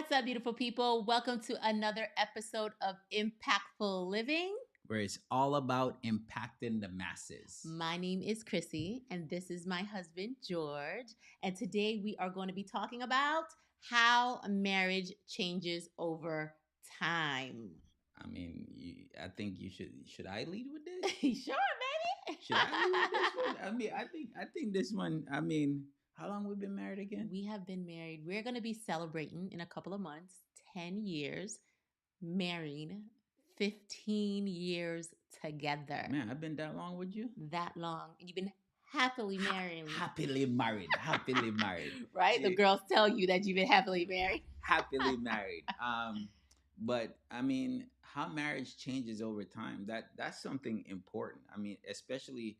What's up, beautiful people? Welcome to another episode of Impactful Living, where it's all about impacting the masses. My name is Crissy, and this is my husband, George. And today we are going to be talking about how marriage changes over time. I mean, I think you should. Should I lead with this? Sure, baby. Should I lead with this one? I think this one. I mean, how long we've been married again? We have been married. We're going to be celebrating in a couple of months 10 years married, 15 years together. Man, I've been that long with you? That long. You've been happily married. Happily married. Happily married. Right? The girls tell you that you've been happily married. Happily married. But I mean, how marriage changes over time, that's something important. I mean, especially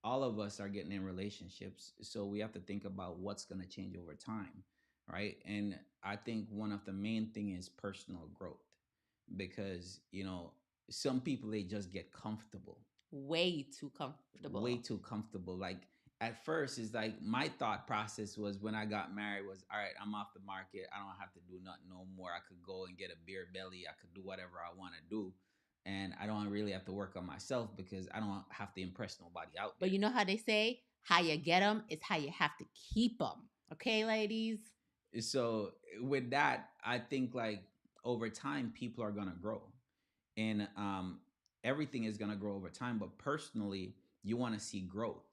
all of us are getting in relationships, so we have to think about what's going to change over time, right? And I think one of the main thing is personal growth, because some people, they just get comfortable, Way too comfortable. way too comfortable. Like, at first, it's like my thought process was, when I got married, was, all right, I'm off the market, I don't have to do nothing no more, I could go and get a beer belly, I could do whatever I want to do, and I don't really have to work on myself because I don't have to impress nobody out there. But you know how they say, how you get them is how you have to keep them. Okay, ladies? So with that, I think, like, over time, people are gonna grow, and everything is gonna grow over time. But personally, you want to see growth,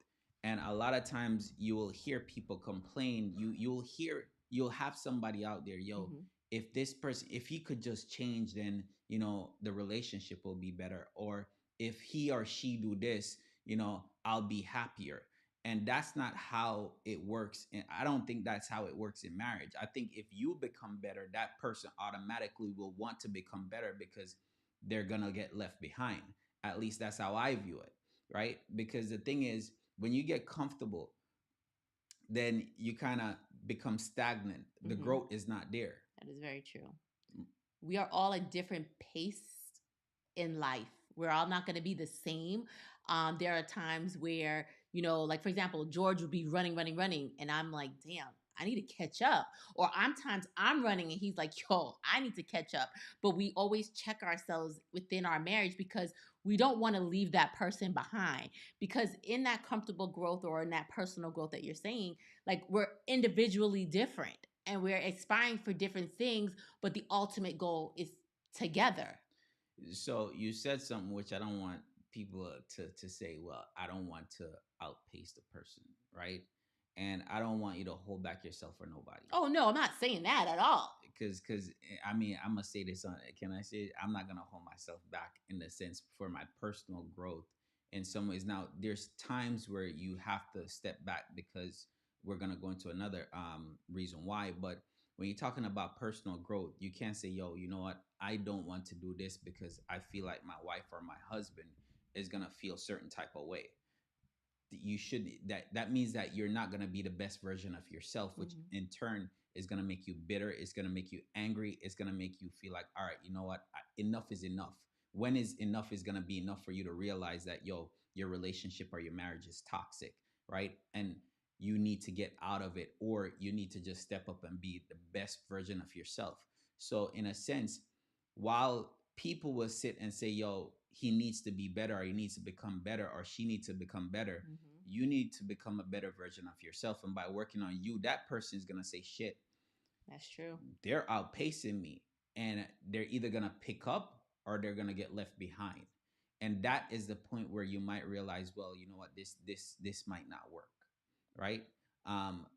and a lot of times you will hear people complain. You'll have somebody out there, yo. Mhm. If this person, if he could just change, then the relationship will be better. Or if he or she do this, I'll be happier. And that's not how it works. And I don't think that's how it works in marriage. I think if you become better, that person automatically will want to become better, because they're gonna get left behind. At least that's how I view it, right? Because the thing is, when you get comfortable, then you kind of become stagnant. The Mhm. growth is not there. That is very true. We are all at different pace in life. We're all not going to be the same. There are times where, like for example, George would be running, and I'm like, damn, I need to catch up. Or I'm running and he's like, yo, I need to catch up. But we always check ourselves within our marriage, because we don't want to leave that person behind. Because in that comfortable growth, or in that personal growth that you're saying, like, we're individually different and we're aspiring for different things, but the ultimate goal is together. So you said something which I don't want people to say, well, I don't want to outpace the person, right? And I don't want you to hold back yourself for nobody. Oh no, I'm not saying that at all. Because I mean, I'm gonna say this on. Can I say it? I'm not gonna hold myself back, in the sense, for my personal growth. In some ways, now there's times where you have to step back, because we're gonna go into another reason why. But when you're talking about personal growth, you can't say, yo, you know what? I don't want to do this because I feel like my wife or my husband is gonna feel certain type of way. You should, that means that you're not going to be the best version of yourself, which in turn is going to make you bitter, it's going to make you angry, it's going to make you feel like, all right, you know what, enough is enough. When is enough is going to be enough for you to realize that, yo, your relationship or your marriage is toxic, right? And you need to get out of it, or you need to just step up and be the best version of yourself. So in a sense, while people will sit and say, yo, he needs to be better, or he needs to become better, or she needs to become better, you need to become a better version of yourself. And by working on you, that person is going to say, shit, that's true, they're outpacing me. And they're either going to pick up, or they're going to get left behind. And that is the point where you might realize, well, you know what, this might not work, right?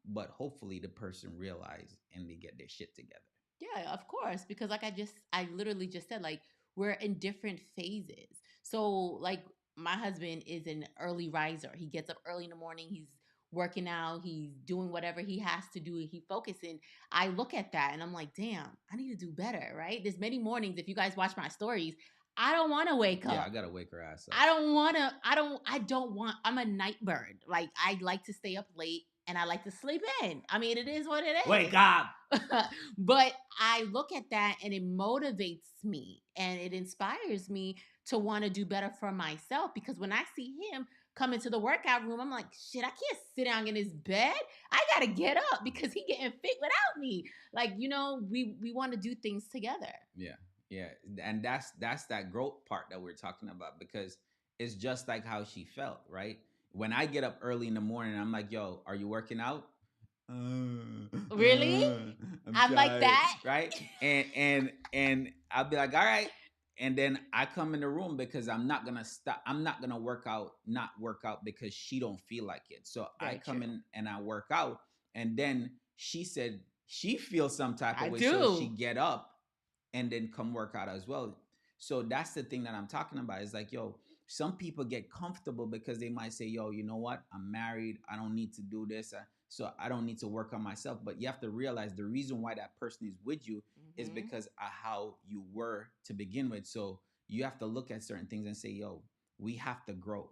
But hopefully the person realize and they get their shit together. Yeah, of course. Because like I literally just said, like, we're in different phases. So like, my husband is an early riser. He gets up early in the morning. He's working out. He's doing whatever he has to do. He focusing. I look at that and I'm like, damn, I need to do better, right? There's many mornings, if you guys watch my stories, I don't want to wake up. Yeah, I gotta wake her ass up. I don't want, I'm a night bird. Like, I like to stay up late and I like to sleep in. I mean, it is what it is. Wake up. But I look at that and it motivates me and it inspires me to want to do better for myself, because when I see him come into the workout room, I'm like, shit, I can't sit down in his bed. I gotta get up because he getting fit without me. Like, we want to do things together. Yeah, yeah, and that's that growth part that we're talking about, because it's just like how she felt, right? When I get up early in the morning, I'm like, "Yo, are you working out?" Really? I'm I'm like tired, that. right? And I'll be like, "All right." And then I come in the room because I'm not gonna stop. I'm not gonna not work out because she don't feel like it. So I Very come true. in and I work out, and then she said she feels some type of I way, so she do. get up and then come work out as well. So that's the thing that I'm talking about. Is like, yo, some people get comfortable because they might say, yo, you know what? I'm married. I don't need to do this. So I don't need to work on myself. But you have to realize the reason why that person is with you is Hmm. because of how you were to begin with. So you have to look at certain things and say, yo, we have to grow,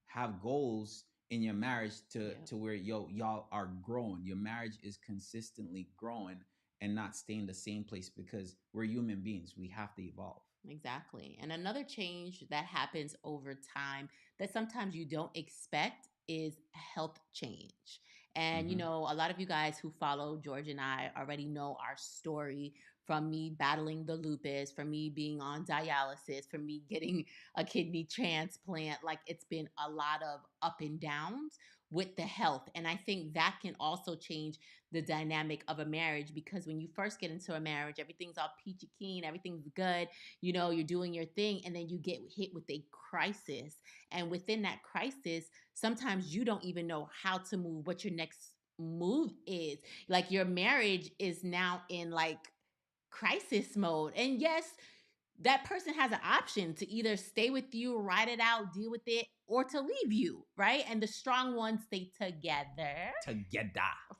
have goals in your marriage Yep. to where y'all are growing. Your marriage is consistently growing and not stay in the same place, because we're human beings. We have to evolve. Exactly. And another change that happens over time that sometimes you don't expect is health change. And, Hmm. a lot of you guys who follow George and I already know our story, from me battling the lupus, from me being on dialysis, from me getting a kidney transplant. Like, it's been a lot of up and downs with the health. And I think that can also change the dynamic of a marriage, because when you first get into a marriage, everything's all peachy keen, everything's good, you're doing your thing, and then you get hit with a crisis. And within that crisis, sometimes you don't even know how to move, what your next move is. Like, your marriage is now in like crisis mode. And yes, that person has an option to either stay with you, ride it out, deal with it, or to leave you, right? And the strong ones stay together Together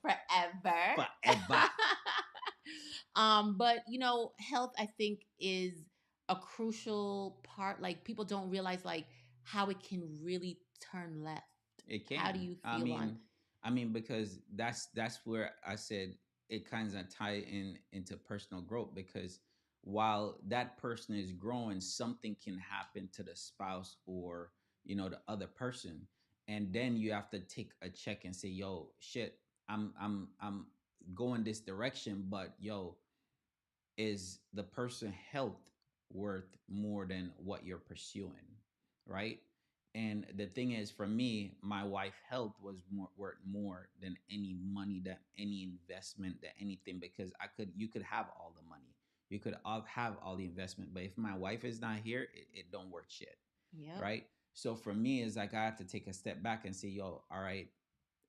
forever. forever. But health, I think, is a crucial part. Like, people don't realize like how it can really turn left. It How do can. you I feel on? mean, I mean, because that's where I said it kind of tie into personal growth, because while that person is growing, something can happen to the spouse or the other person, and then you have to take a check and say, yo, shit, I'm going this direction, but yo, is the person health worth more than what you're pursuing, right? And the thing is, for me, my wife health was more worth more than any money, that any investment, that anything, because you could have all the money, you could have all the investment, but if my wife is not here, it don't work shit, Yep. right? So for me, it's like I have to take a step back and say, yo, all right,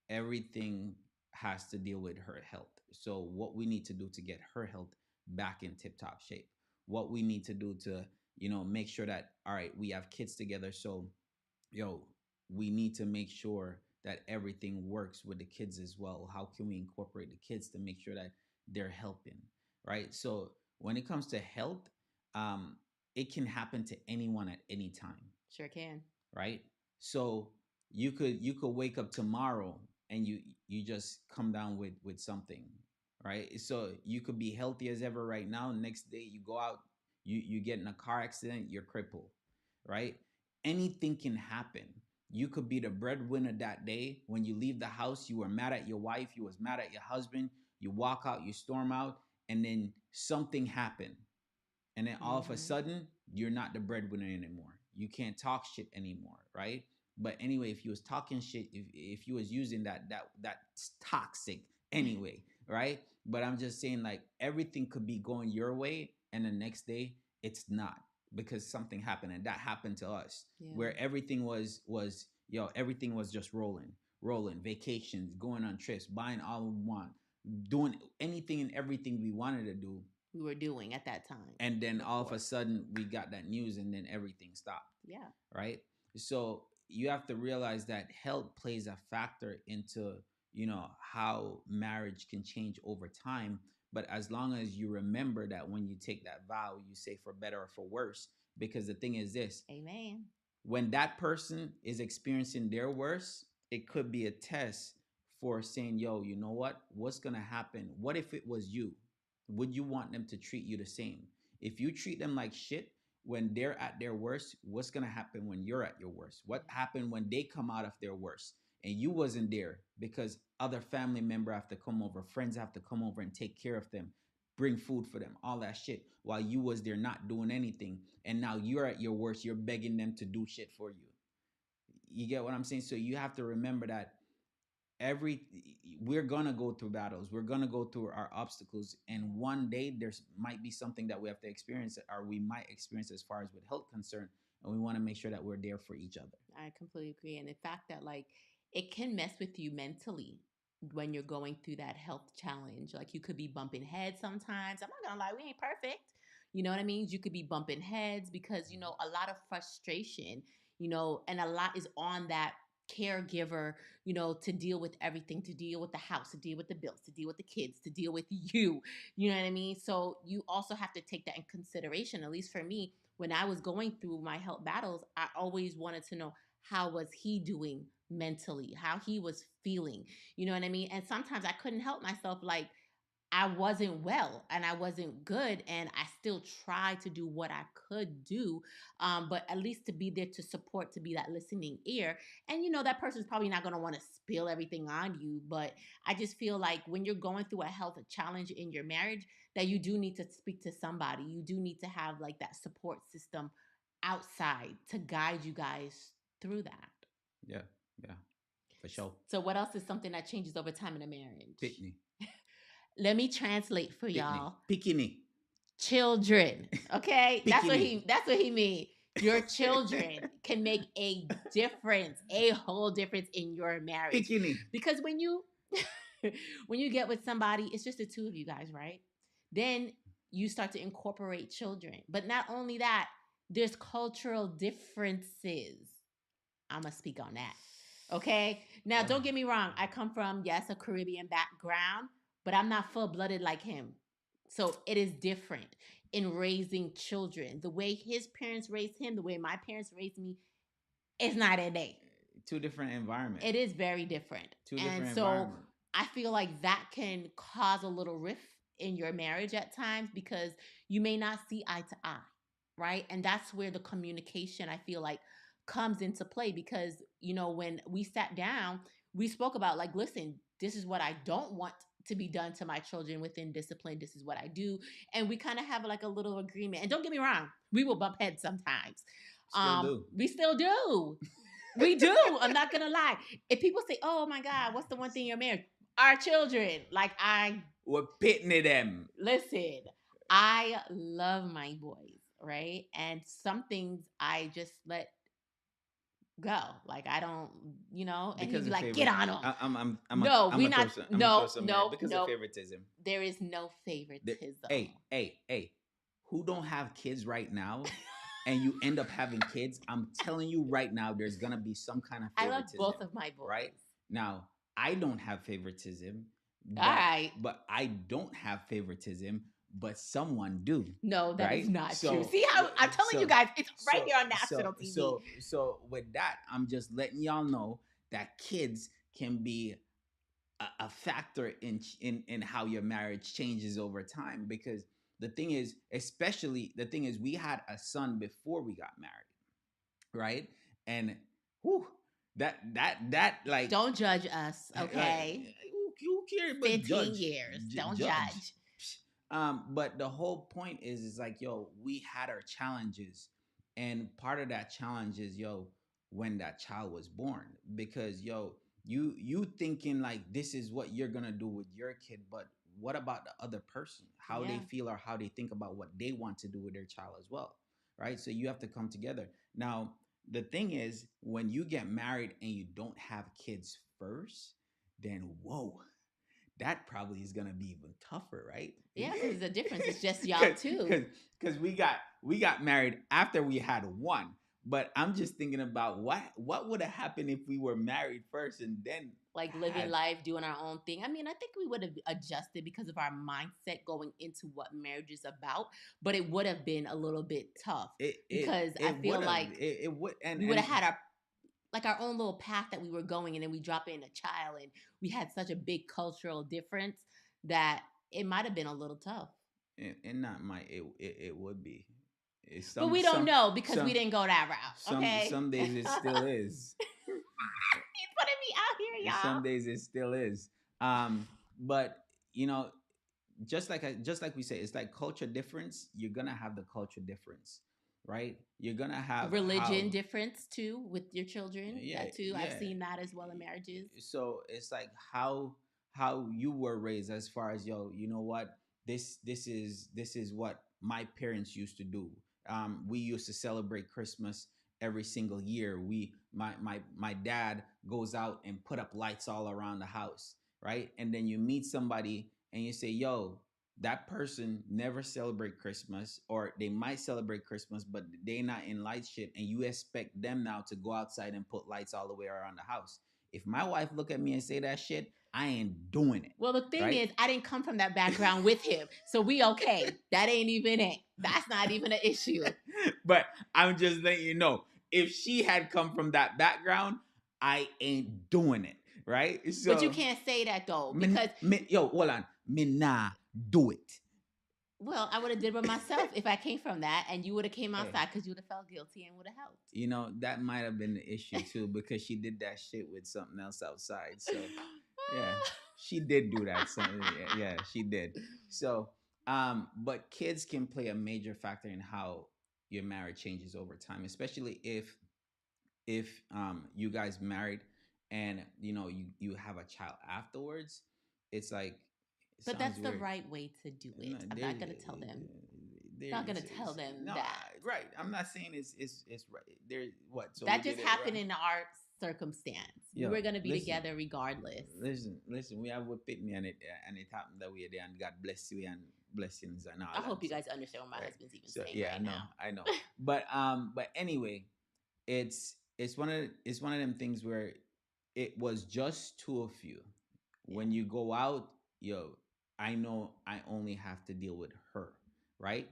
everything has to deal with her health. So what we need to do to get her health back in tip top shape, what we need to do to, make sure that, all right, we have kids together. So, yo, we need to make sure that everything works with the kids as well. How can we incorporate the kids to make sure that they're helping, right? So when it comes to health, um, it can happen to anyone at any time, Sure can. right? So you could wake up tomorrow and you just come down with something, right? So you could be healthy as ever right now. Next day you go out, you get in a car accident, you're crippled, right? Anything can happen. You could be the breadwinner that day. When you leave the house, you were mad at your wife, you was mad at your husband, you walk out, you storm out, and then something happened, and then all of a Hmm. sudden you're not the breadwinner anymore, you can't talk shit anymore, right? But anyway, if you was talking shit, if you was using that's toxic anyway, right? But I'm just saying, like, everything could be going your way and the next day it's not, because something happened, and that happened to us, Yeah. where everything was everything was just rolling, vacations, going on trips, buying all we want, doing anything and everything we wanted to do, We were doing at that time and then all of a before. sudden we got that news and then everything stopped, Yeah. right? So you have to realize that health plays a factor into how marriage can change over time, but as long as you remember that when you take that vow, you say for better or for worse, because the thing is this: Amen. when that person is experiencing their worst, it could be a test for saying, yo, you know what's going to happen, what if it was you, would you want them to treat you the same? If you treat them like shit, when they're at their worst, what's gonna happen when you're at your worst? What happened when they come out of their worst and you wasn't there because other family member have to come over, friends have to come over and take care of them, bring food for them, all that shit, while you was there not doing anything, and now you're at your worst, you're begging them to do shit for you. You get what I'm saying? So you have to remember that every we're gonna go through battles, we're gonna go through our obstacles, and one day there's might be something that we have to experience, or we might experience as far as with health concern, and we want to make sure that we're there for each other. I completely agree. And the fact that like it can mess with you mentally when you're going through that health challenge. Like you could be bumping heads sometimes. I'm not gonna lie, we ain't perfect. You know what I mean? You could be bumping heads because, a lot of frustration, and a lot is on that caregiver, to deal with everything, to deal with the house, to deal with the bills, to deal with the kids, to deal with you. You know what I mean? So you also have to take that in consideration. At least for me, when I was going through my health battles, I always wanted to know how was he doing mentally, how he was feeling. You know what I mean? And sometimes I couldn't help myself. Like I wasn't well and I wasn't good, and I still tried to do what I could do. But at least to be there to support, to be that listening ear. And that person's probably not going to want to spill everything on you. But I just feel like when you're going through a health challenge in your marriage, that you do need to speak to somebody. You do need to have like that support system outside to guide you guys through that. Yeah, yeah, for sure. So, what else is something that changes over time in a marriage? Pitney, Let me translate for pitney, y'all. pikini, Children. Okay? That's what pikini, he mean. Your children can make a difference, a whole difference in your marriage. pikini. Because when you when you get with somebody, it's just the two of you guys, right? Then you start to incorporate children. But not only that, there's cultural differences. I'm gonna speak on that. Okay. Now, don't get me wrong. I come from, yes, a Caribbean background, but I'm not full blooded like him. So it is different in raising children. The way his parents raised him, the way my parents raised me, is not a day. Two different environments. It is very different. Two And different so environments. I feel like that can cause a little rift in your marriage at times because you may not see eye to eye, right? And that's where the communication, I feel like, comes into play because, when we sat down, we spoke about like, listen, this is what I don't want to be done to my children within discipline. This is what I do. And we kind of have like a little agreement. And don't get me wrong, we will bump heads sometimes. Still do. We still do. We do. I'm not gonna lie. If people say, "Oh my God, what's the one thing you're married?" Our children. Like We're pitting them. listen. I love my boys, right? And some things I just let go. Like I don't, And he'd be like, "Get on them." No, we not. No, no, because no. of favoritism. There is no favoritism. Hey, who don't have kids right now? And you end up having kids, I'm telling you right now, there's gonna be some kind of I love favoritism. both of my boys. Right now, I don't have favoritism. All right. But I don't have favoritism, but someone do. No, that is right? not So- true. See how I'm telling you guys, it's right here on national TV. So with that, I'm just letting y'all know that kids can be a factor in how your marriage changes over time, because the thing is, we had a son before we got married, right? And whew, that like, Don't judge us, okay? like, who cares? But 15 judge, years. Don't judge. But the whole point is like, yo, we had our challenges, and part of that challenge is, yo, when that child was born, because yo, you thinking like this is what you're gonna do with your kid, but what about the other person? How they Yeah. feel or how they think about what they want to do with their child as well, right? So you have to come together. Now, the thing is, when you get married and you don't have kids first, then whoa, that probably is gonna be even tougher, right? Yeah, because the difference is just y'all too. Because we got married after we had one. But I'm just thinking about what would have happened if we were married first and then Like living life, doing our own thing. I mean, I think we would have adjusted because of our mindset going into what marriage is about, but it would have been a little bit tough because I feel like it would, and we would have had our own little path that we were going, and then we drop in a child, and we had such a big cultural difference that it might have been a little tough. and not my it would be. But we don't know because we didn't go that route. Okay. some days it still is. He's putting me out here, y'all. Some days it still is. But you know, just like we say, it's like culture difference. You're gonna have the culture difference, right? You're gonna have Religion how, difference too with your children. yeah, That too. I've yeah. seen that as well in marriages. So it's like how you were raised, as far as, yo, you know what, this is what my parents used to do. We used to celebrate Christmas every single year. My dad goes out and put up lights all around the house, right? And then you meet somebody and you say, yo, that person never celebrate Christmas, or they might celebrate Christmas, but they not in light shit, and you expect them now to go outside and put lights all the way around the house. If my wife look at me and say that shit, I ain't doing it. Well, the thing Right? is, I didn't come from that background with him, so we okay. That ain't even it. That's not even an issue. But I'm just letting you know, if she had come from that background, I ain't doing it. Right? So, But you can't say that though, because yo, hold on, me nah do it. well, I would have did it myself if I came from that, and you would have came Hey, outside because you would have felt guilty and would have helped. you know, that might have been the issue too, because she did that shit with something else outside. So yeah, she did do that. So yeah, she did. So but kids can play a major factor in how your marriage changes over time, especially if you guys married and you know you have a child afterwards. It's like, it But that's sounds the weird. right way to do it. No, I'm there, not gonna tell them. there, Not gonna tell them no, that. right. I'm not saying it's right. There, what? So That we just did it happened right. in our circumstance. Yo, We were gonna be listen, together regardless. listen. We have with Pitney, and it happened that way there, and God bless you and blessings and all I that. hope you So, guys understand what my right. husband's even So saying yeah, right now. I know. But anyway, it's one of them things where it was just two of you. When you go out, yo, I know I only have to deal with her, right?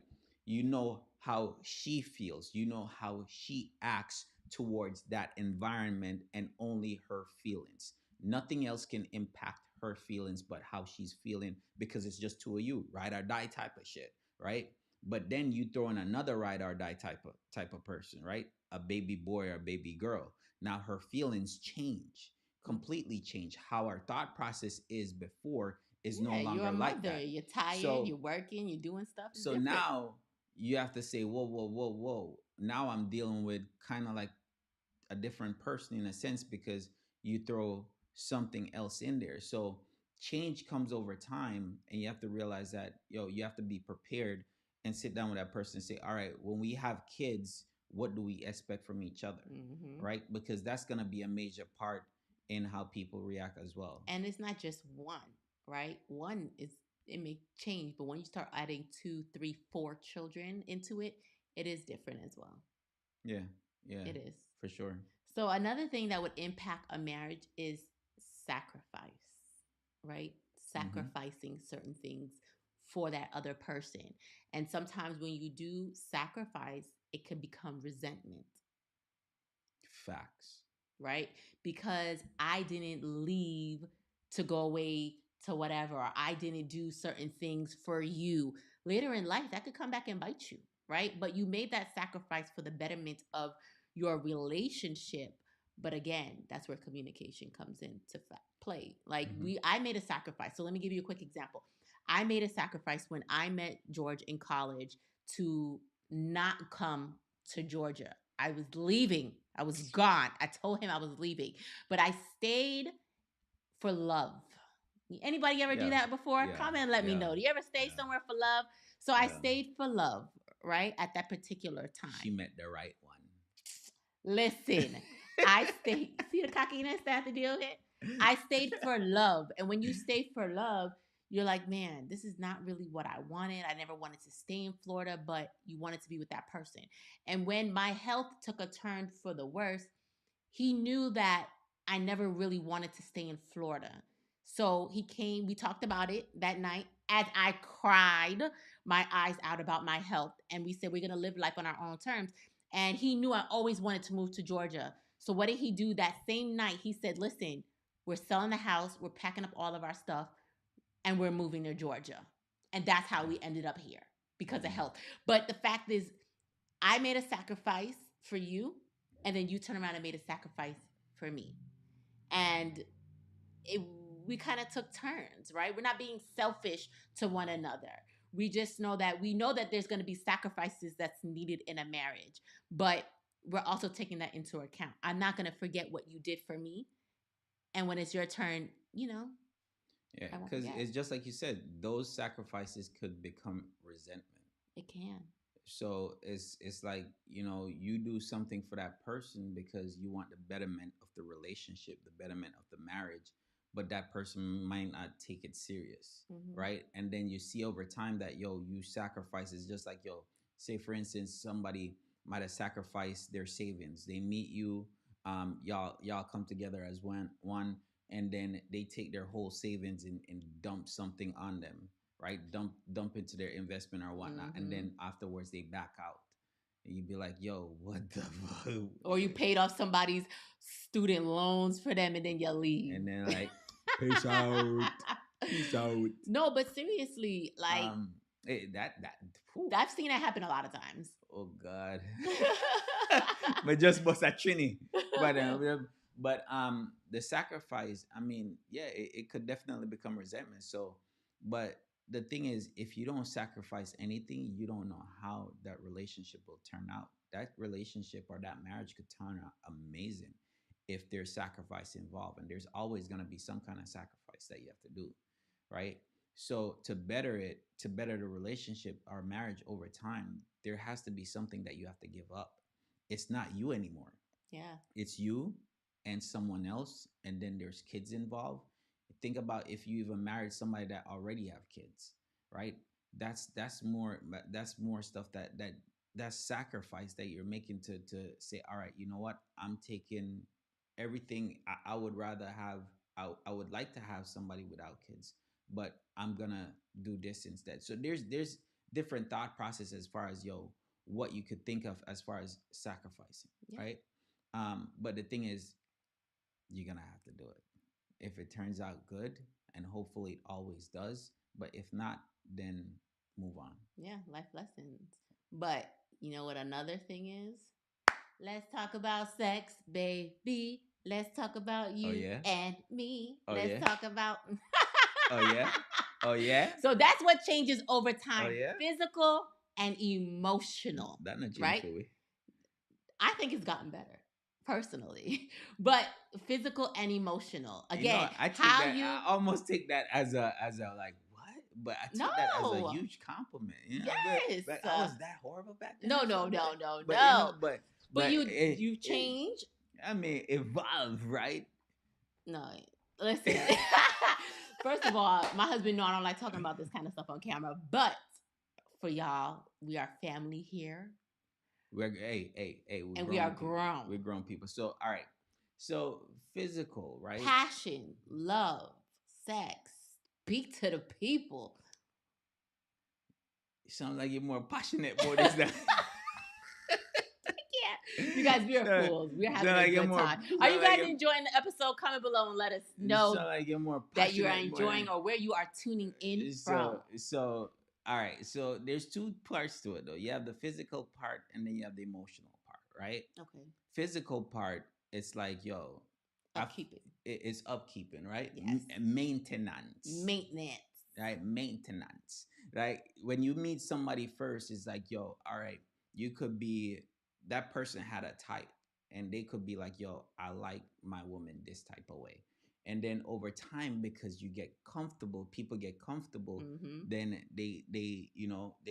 You know how she feels, you know how she acts towards that environment, and only her feelings. Nothing else can impact her feelings but how she's feeling, because it's just two of you, ride or die type of shit, right? But then you throw in another ride or die type of person, right? A baby boy or a baby girl. Now her feelings change, completely change. How our thought process is before is no Yeah, you're longer a like mother. that. You're tired. So You're working. You're doing stuff. It's so different. now you have to say, whoa. Now I'm dealing with kind of like a different person in a sense, because you throw something else in there. So change comes over time, and you have to realize that, yo, you have to be prepared and sit down with that person and say, all right, when we have kids, what do we expect from each other? Mm-hmm. Right? Because that's going to be a major part in how people react as well. And it's not just one, right? One is, it may change, but when you start adding 2, 3, 4 children into it, it is different as well. Yeah, yeah, It is. for sure. So another thing that would impact a marriage is sacrifice, right? Sacrificing certain things for that other person. And sometimes when you do sacrifice, it can become resentment, Facts. right? Because I didn't leave to go away to whatever, or I didn't do certain things for you. Later in life, that could come back and bite you, right? But you made that sacrifice for the betterment of your relationship. But again, that's where communication comes into play. Like I made a sacrifice. So let me give you a quick example. I made a sacrifice when I met George in college to not come to Georgia. I was leaving. I was gone. I told him I was leaving, but I stayed for love. Anybody ever do Yeah, that before? yeah, Comment and let me yeah, know. Do you ever stay yeah, somewhere for love? So I yeah. stayed for love, right? At that particular She time. met the right one. Listen, I stayed. See the cockiness that I have to deal with? I stayed for love. And when you stay for love, you're like, man, this is not really what I wanted. I never wanted to stay in Florida, but you wanted to be with that person. And when my health took a turn for the worse, he knew that I never really wanted to stay in Florida. So he came, we talked about it that night as I cried my eyes out about my health. And we said, we're going to live life on our own terms. And he knew I always wanted to move to Georgia. So what did he do that same night? He said, listen, we're selling the house, we're packing up all of our stuff, and we're moving to Georgia. And that's how we ended up here because of health. But the fact is, I made a sacrifice for you, and then you turn around and made a sacrifice for me. And it, we kind of took turns, right? We're not being selfish to one another. We know that there's going to be sacrifices that's needed in a marriage, but we're also taking that into account. I'm not going to forget what you did for me, and when it's your turn, Yeah, I won't because forget. it's just like you said, those sacrifices could become resentment. It can. So it's like, you do something for that person because you want the betterment of the relationship, the betterment of the marriage, but that person might not take it serious, Mm-hmm. right? And then you see over time that, you sacrifice. It's just like, say for instance, somebody might have sacrificed their savings. They meet you, y'all come together as one, and then they take their whole savings and dump something on them, right? Dump into their investment or whatnot, and Mm-hmm. then afterwards they back out. And you'd be like, "Yo, what the fuck?" Or you paid off somebody's student loans for them, and then you leave. And then like, peace out, peace out. No, but seriously, like That whew. I've seen it happen a lot of times. Oh God. But just bust a trini. But the sacrifice, I mean, yeah, it could definitely become resentment. So, but the thing is, if you don't sacrifice anything, you don't know how that relationship will turn out. That relationship or that marriage could turn out amazing if there's sacrifice involved, and there's always going to be some kind of sacrifice that you have to do, right? So to better the relationship or marriage over time, there has to be something that you have to give up. It's not you anymore. Yeah. It's you and someone else, and then there's kids involved. Think about if you even married somebody that already have kids, right? That's more stuff that's sacrifice that you're making to say, all right, you know what? I'm taking everything. I would rather have. I would like to have somebody without kids, but I'm gonna do this instead. So there's different thought process as far as what you could think of as far as sacrificing, Yeah. right? But the thing is, you're gonna have to do it. If it turns out good, and hopefully it always does, but if not, then move on. Yeah, life lessons. But you know what another thing is? Let's talk about sex, baby. Let's talk about Oh you yeah. and me. Oh Let's yeah. talk about Oh yeah. Oh yeah. So that's what changes over Oh time. yeah. Physical and emotional, That not change right? for we. I think it's gotten better personally. But physical and emotional. You know, Again, I take how that. you I almost take that as a like what, but I take that as a No. huge compliment. Yes. But I was that horrible back then No, or no, something. no, no, But you know, no. but But but you change. I mean, evolve, right? No, listen. First of all, my husband know I don't like talking about this kind of stuff on camera, but for y'all, we are family here, We're hey, we're and we are grown people. grown. We're grown people. So all right. So physical, right? Passion, love, sex. Speak to the people. You sound like you're more passionate for this than Yeah. You guys, we are sound, fools. We're having sound a like you're good more time. Are sound you like guys you're, enjoying the episode? Comment below and let us you know sound like you're more that you are passionate more enjoying than or where you are tuning in from. so all right. So there's two parts to it though. You have the physical part and then you have the emotional part, right? Okay. Physical part, it's like Upkeeping. it's upkeeping, right? Yes. Maintenance. Maintenance. Right? Maintenance. Right? When you meet somebody first, it's like, all right, you could be that person had a type, and they could be like, I like my woman this type of way. And then over time, because you get comfortable, people get comfortable, Mm-hmm. then they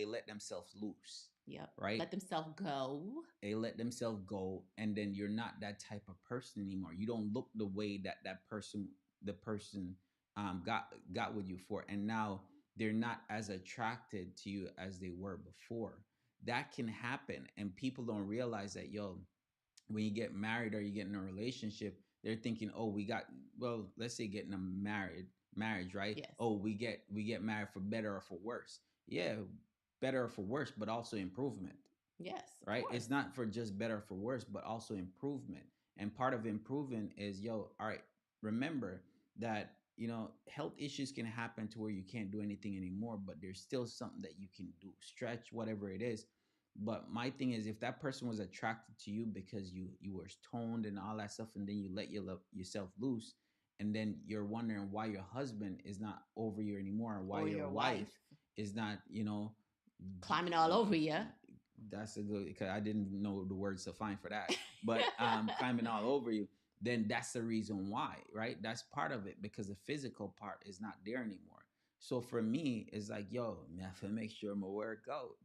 let themselves loose. Yep. Right? Let themselves go. They let themselves go, and then you're not that type of person anymore. You don't look the way the person got with you for, and now they're not as attracted to you as they were before. That can happen, and people don't realize that, when you get married or you get in a relationship, they're thinking, oh, let's say getting a marriage, right? Yes. Oh, we get married for better or for worse. Yeah, better or for worse, but also improvement. Yes. Right? It's not for just better or for worse, but also improvement. And part of improvement is, all right, remember that, health issues can happen to where you can't do anything anymore, but there's still something that you can do. Stretch, whatever it is. But my thing is, if that person was attracted to you because you were toned and all that stuff, and then you let yourself loose, and then you're wondering why your husband is not over you anymore, or why Or your your wife wife is not, climbing all over you. that's a good, because I didn't know the words to find for that. But climbing all over you, then that's the reason why, right? That's part of it, because the physical part is not there anymore. So for me, it's like, yo, I have to make sure my work out.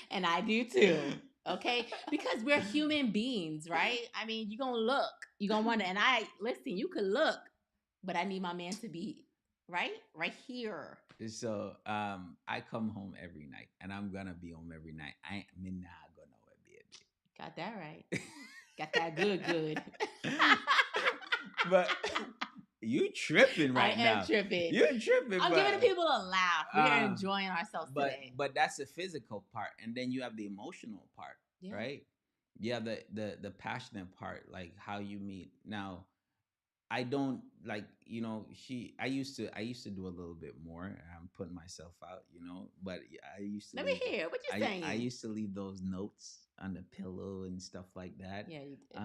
And I do too. Okay, because we're human beings, right? I mean, you're gonna look, you're gonna wonder, and I listen, you could look, but I need my man to be right here. So I come home every night, and I'm gonna be home every night. I ain't me not gonna nowhere, baby. Got that right. Got that good. But you tripping I right am now. tripping. You're tripping. I'm giving the people a laugh. We're enjoying ourselves but today. but that's the physical part, and then you have the emotional part, Yeah. right? You have the passionate part, like how you meet. Now, I don't like, I used to do a little bit more. I'm putting myself out, but I used to Let me leave, hear what you're saying. I used to leave those notes on the pillow and stuff like that. Yeah, you did.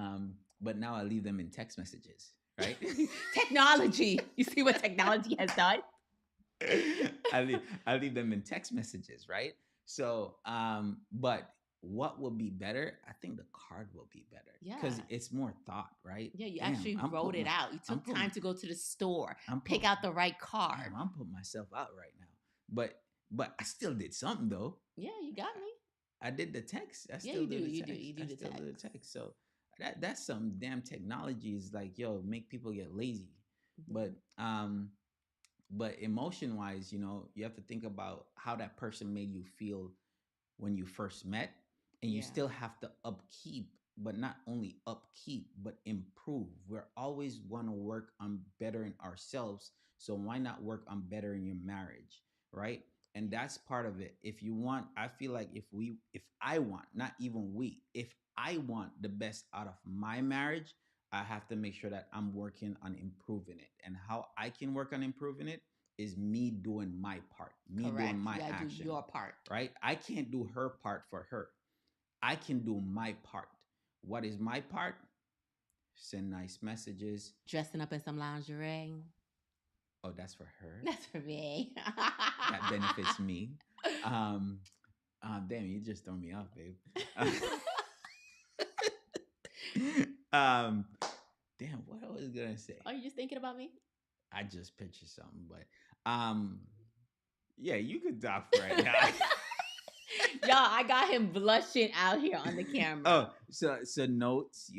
But now I leave them in text messages, right? Technology. You see what technology has done? I leave them in text messages, right? So, but what will be better? I think the card will be better. Yeah. Because it's more thought, right? Yeah, you actually wrote it out. You took time to go to the store, pick out the right card. Damn, I'm putting myself out right now. But I still did something though. Yeah, you got me. I did the text. I Yeah, still you did do. the You text. do. You do I the still text. do the text. So that's some damn technology is like, yo, make people get lazy. Mhm. But emotion wise, you have to think about how that person made you feel when you first met, and you Yeah. still have to upkeep, but not only upkeep, but improve. We're always want to work on bettering ourselves. So why not work on bettering your marriage, right? And that's part of it. If you want, I feel like if I want, not even we, if I want the best out of my marriage, I have to make sure that I'm working on improving it. And how I can work on improving it is me doing my part, me Correct. doing my You gotta action. do your part. Right? I can't do her part for her. I can do my part. What is my part? Send nice messages. Dressing up in some lingerie. Oh, that's for her. That's for me. That benefits me. Damn, you just throw me off, babe. Damn, what I was gonna say? Are you just thinking about me? I just pictured something, but yeah, you could talk right now. Y'all, I got him blushing out here on the camera. Oh, so notes,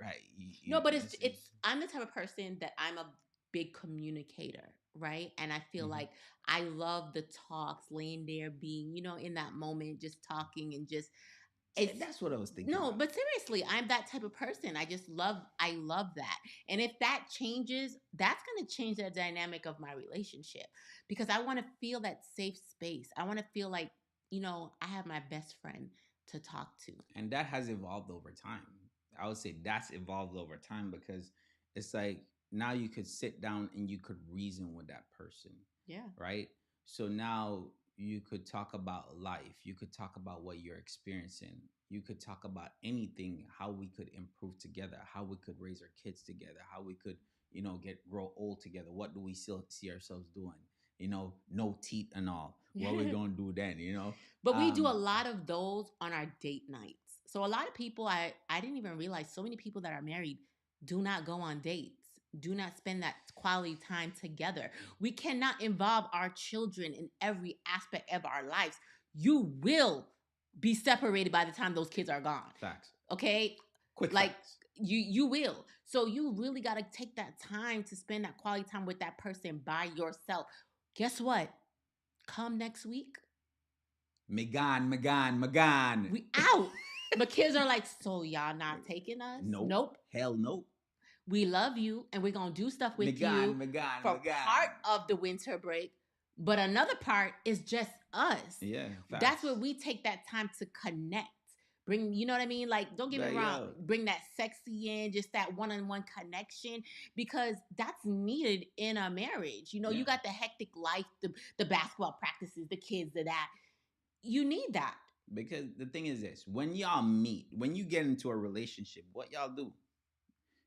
right? No, but it's I'm the type of person that I'm a big communicator, right? And I feel like I love the talks, laying there, being, in that moment, just talking and just. That's what I was thinking. No, about. but seriously, I'm that type of person. I love that. And if that changes, that's going to change the dynamic of my relationship because I want to feel that safe space. I want to feel like, I have my best friend to talk to. And that has evolved over time. I would say that's evolved over time because it's like now you could sit down and you could reason with that person. Yeah. Right? So now you could talk about life. You could talk about what you're experiencing. You could talk about anything, how we could improve together, how we could raise our kids together, how we could, grow old together. What do we still see ourselves doing? No teeth and all. What we gonna do then? But we do a lot of those on our date nights. So a lot of people, I didn't even realize so many people that are married do not go on dates. Do not spend that quality time together. We cannot involve our children in every aspect of our lives. You will be separated by the time those kids are gone. Facts. Okay? Quick like facts. you will. So you really got to take that time to spend that quality time with that person by yourself. Guess what? Come next week. Me gone. We out. But kids are like, so y'all not taking us? Nope. Hell nope. We love you, and we're going to do stuff with you for part of the winter break. But another part is just us. Yeah. Facts. That's where we take that time to connect. Bring, you know what I mean? Like, don't get me But wrong, yo, bring that sexy in, just that one-on-one connection, because that's needed in a marriage. You know, you yeah. got the hectic life, the basketball practices, the kids, the that. You need that. Because the thing is this: when y'all meet, when you get into a relationship, what y'all do?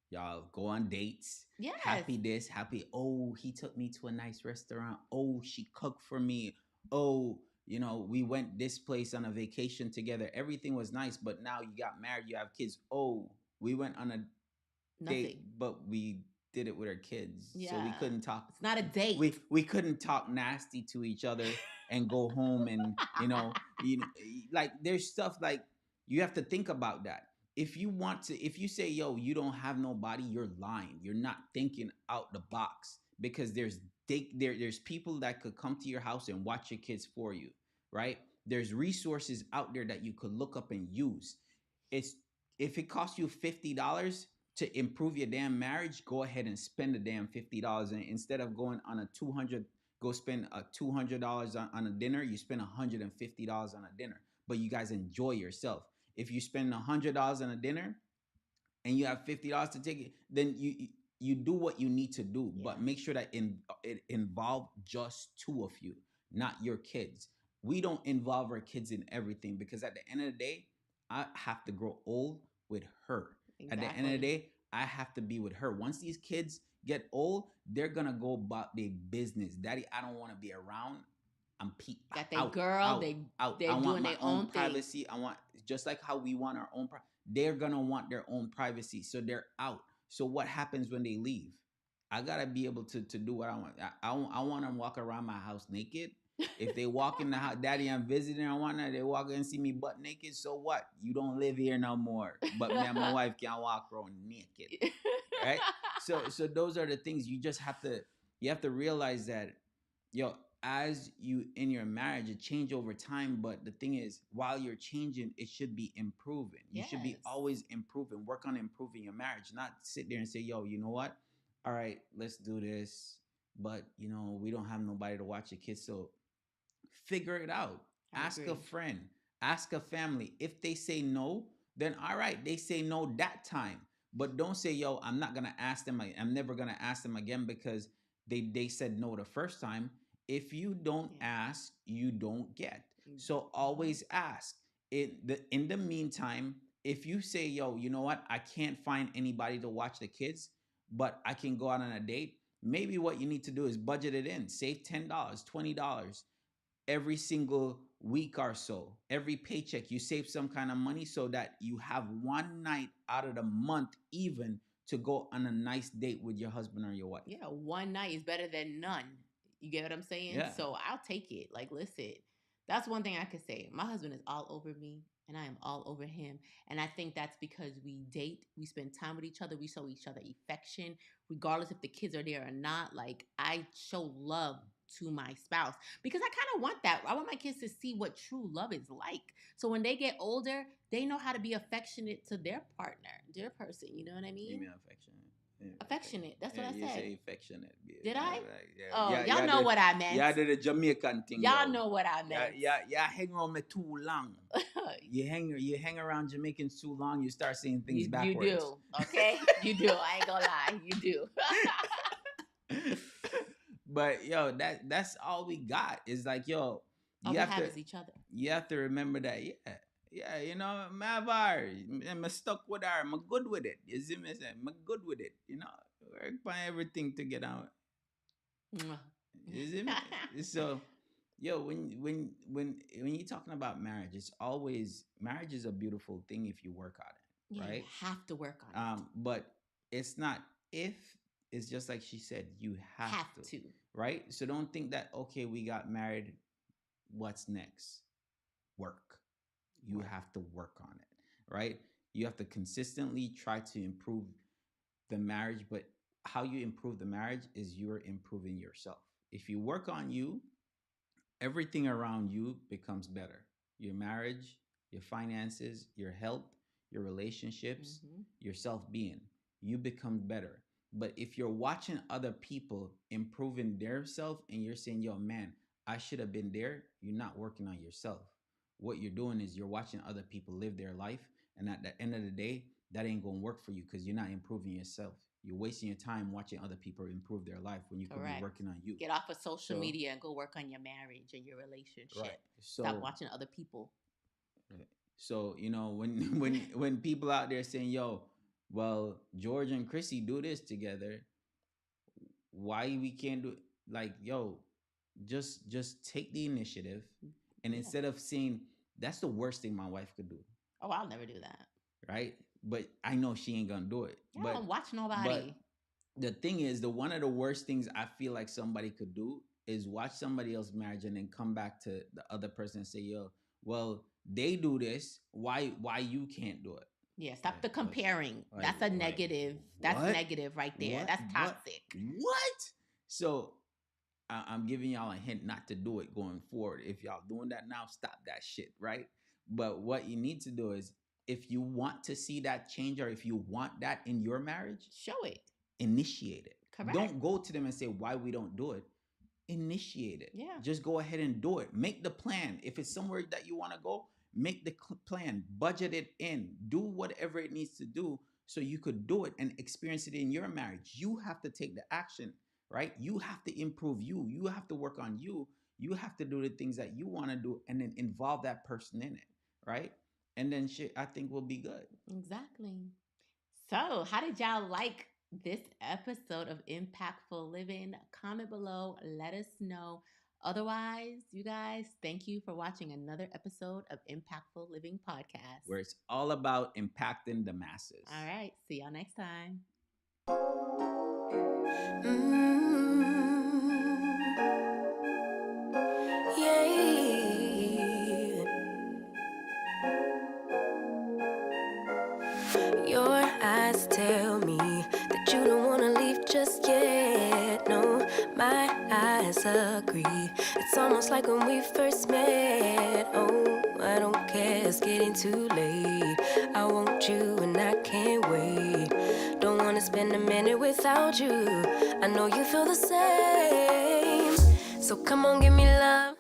Y'all go on dates. Yes. Happy this, happy. Oh, he took me to a nice restaurant. Oh, she cooked for me. Oh, we went this place on a vacation together. Everything was nice, but now you got married, you have kids. Oh, we went on a date, Nothing. but we did it with our kids, so we Yeah. couldn't talk. It's not a date. We couldn't talk nasty to each other and go home, and like there's stuff like you have to think about that. If you want to, if you say, yo, you don't have nobody, you're lying. You're not thinking out the box, because there's people that could come to your house and watch your kids for you, right? There's resources out there that you could look up and use. It's If it costs you $50 to improve your damn marriage, go ahead and spend the damn $50. And instead of going on a 200, go spend a $200 on a dinner. You spend $150 on a dinner, but you guys enjoy yourself. If you spend $100 on a dinner and you have $50 to take it, then you do what you need to do, Yeah. but make sure that it involve just two of you, not your kids. We don't involve our kids in everything, because at the end of the day, I have to grow old with her. At the end of the Exactly. day, I have to be with her. Once these kids get old, they're gonna go about their business. Daddy, I don't want to be around. Got that Out, girl, out, out. they're I want doing my their own own thing. privacy. I want, just like how we want our own they're gonna want their own privacy, so they're out. So what happens when they leave? I gotta be able to do what I want. I want to walk around my house naked. If they walk in the house, Daddy, I'm visiting, I want to, they walk in and see me butt naked, so what? You don't live here no more. But me and my wife can't walk around naked, right? So those are the things you have to realize that, yo, as you in your marriage, it change over time. But the thing is, while you're changing, it should be improving. You should be Yes. always improving. Work on improving your marriage, not sit there and say, yo, you know what? All right, let's do this. But we don't have nobody to watch the kids. So figure it out. I Ask a agree. friend, ask a family. If they say no, then all right, they say no that time. But don't say, yo, I'm not gonna ask them. I'm never gonna ask them again, because they said no the first time. If you don't Yeah. ask, you don't get. So Mhm. always ask. In the meantime, if you say, yo, you know what, I can't find anybody to watch the kids, but I can go out on a date. Maybe what you need to do is budget it in. Save $10, $20 every single week or so. Every paycheck, you save some kind of money, so that you have one night out of the month even to go on a nice date with your husband or your wife. Yeah, one night is better than none. You get what I'm saying? Yeah. So I'll take it. Like, listen, that's one thing I could say. My husband is all over me, and I am all over him. And I think that's because we date, we spend time with each other, we show each other affection, regardless if the kids are there or not. Like, I show love to my spouse because I kind of want that. I want my kids to see what true love is like. So when they get older, they know how to be affectionate to their partner, their person. You know what I You mean? mean affectionate? Yeah, Affectionate. That's what yeah, I you said. say affectionate. Did I? Yeah, Oh, yeah, y'all yeah. know what I meant. Yeah, the Jamaican thing, Y'all yo. know what I Yeah, meant. yeah, yeah. Hang around me too long. You hang around Jamaicans too long, you start saying things you backwards. do, okay? You do. I ain't gonna lie. You do. But yo, that's all we got. Is like, yo, All you we have have to is each other. you have to remember that, yeah. Yeah, my bar, I'm stuck with her. I'm good with it. You see me say, I'm good with it. Work on everything to get out. Mwah. You see me? So, yo, when you're talking about marriage, it's always, marriage is a beautiful thing if you work on Yeah, it, you right? have to work on it. But it's not if, it's just like she said, you have Have to, to. right? So don't think that, okay, we got married, what's next? Work. You Work. have to work on it, right? You have to consistently try to improve the marriage, but how you improve the marriage is you're improving yourself. If you work on you, everything around you becomes better. Your marriage, your finances, your health, your relationships, Mm-hmm. your self being, you become better. But if you're watching other people improving their self and you're saying, yo, man, I should have been there, you're not working on yourself. what you're doing is you're watching other people live their life, and at the end of the day, that ain't gonna work for you because you're not improving yourself. You're wasting your time watching other people improve their life when you could be Correct. working on you. Get off of social So media and go work on your marriage and your relationship. right. Stop So watching other people. so you know when people out there saying, "Yo, well, George and Crissy do this together, why we can't do it?" Like, yo, just take the initiative, and Yeah. instead of saying that's the worst thing my wife could do, Oh, I'll never do that. right? But I know she ain't gonna do it. Yeah, I don't watch nobody. But the thing is, the one of the worst things I feel like somebody could do is watch somebody else's marriage and then come back to the other person and say, "Yo, well, they do this. Why you can't do it?" Yeah, stop the comparing. Like, That's a negative. That's what? negative right there. What? That's toxic. What? So I'm giving y'all a hint not to do it going forward. If y'all doing that now, stop that shit, right? But what you need to do is, if you want to see that change, or if you want that in your marriage, Show it. initiate it. Correct. Don't go to them and say why we don't do it. Initiate it. Yeah. Just go ahead and do it. Make the plan. If it's somewhere that you want to go, make the plan. Budget it in. Do whatever it needs to do so you could do it and experience it in your marriage. You have to take the action, right? You have to improve you. You have to work on you. You have to do the things that you want to do and then involve that person in it, right? And then shit, I think will be good. Exactly. So, how did y'all like this episode of Impactful Living? Comment below. Let us know. Otherwise, you guys, thank you for watching another episode of Impactful Living Podcast, where it's all about impacting the masses. All right. See y'all next time. Your eyes tell me that you don't wanna leave just yet. No, my eyes agree. It's almost like when we first met. Oh, I don't care, it's getting too late. I want you and I can't wait. Don't wanna spend a minute without you. I know you feel the same. So come on, give me love.